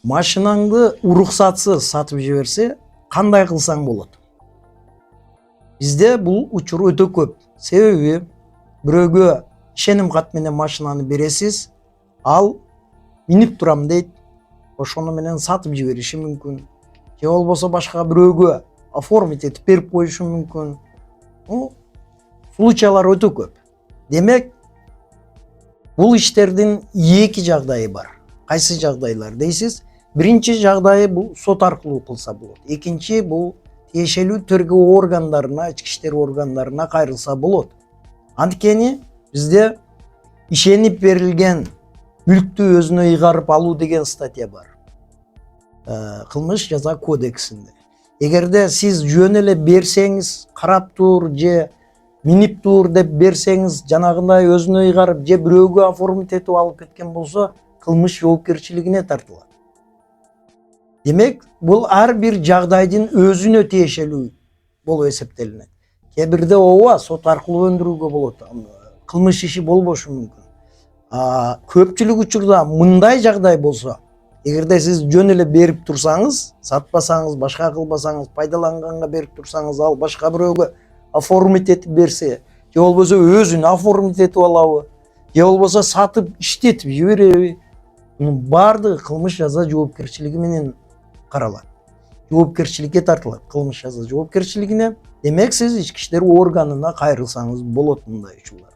машинаңды уруксатсыз сатып жиберсе кандай кылсаң болот? Бизде бул учур өтө көп. Себеби бирөөгө ишеним кат менен машинаны бересиз, ал минип турам дейт, ошону менен сатып жибериши мүмкүн. Же болбосо башка бирөөгө оформить этип берип коюшу мүмкүн. Случайлар өтө көп. Демек, бул иштердин эки жагдайы бар. Кайсы жагдайлар дейсиз? Биринчи жагдайы бул сот аркылуу кылса болот. Экинчи бул тиешелүү тергөө органдарына, ички иштер органдарына кайрылса болот. Анткени бизде ишенип берилген мүлктү өзүнө ыйгарып алуу деген статья бар. Кылмыш жаза кодексинде. Эгерде сиз жөн эле берсеңиз, карап тур же минип тур деп берсеңиз, жанагындай өзүнө ыйгарып же бирөөгө оформить этип алып кеткен болсо, кылмыш жоопкерчилигине тартылат. Демек, бул ар бир жагдайдын өзүнө тиешелүү болуп эсептелинет. Кээ бирде ооба сот аркылуу өндүрүүгө болот. Кылмыш иши болбошу мүмкүн. Көпчүлүк учурда мындай жагдай болсо, эгерде сиз жөн эле берип турсаңыз, сатпасаңыз, башка кылбасаңыз, пайдаланганга берип турсаңыз, ал башка бирөөгө оформить этип берсе, же болбосо өзүн оформить этип алабы, же болбосо сатып иштетип жибереби, мунун баардыгы кылмыш жаза жоопкерчилиги менен каралат. Жоопкерчиликке тартылат кылмыш жаза жоопкерчилигине. Демек, сиз ички иштер органына кайрылсаңыз болот мындай учурларда.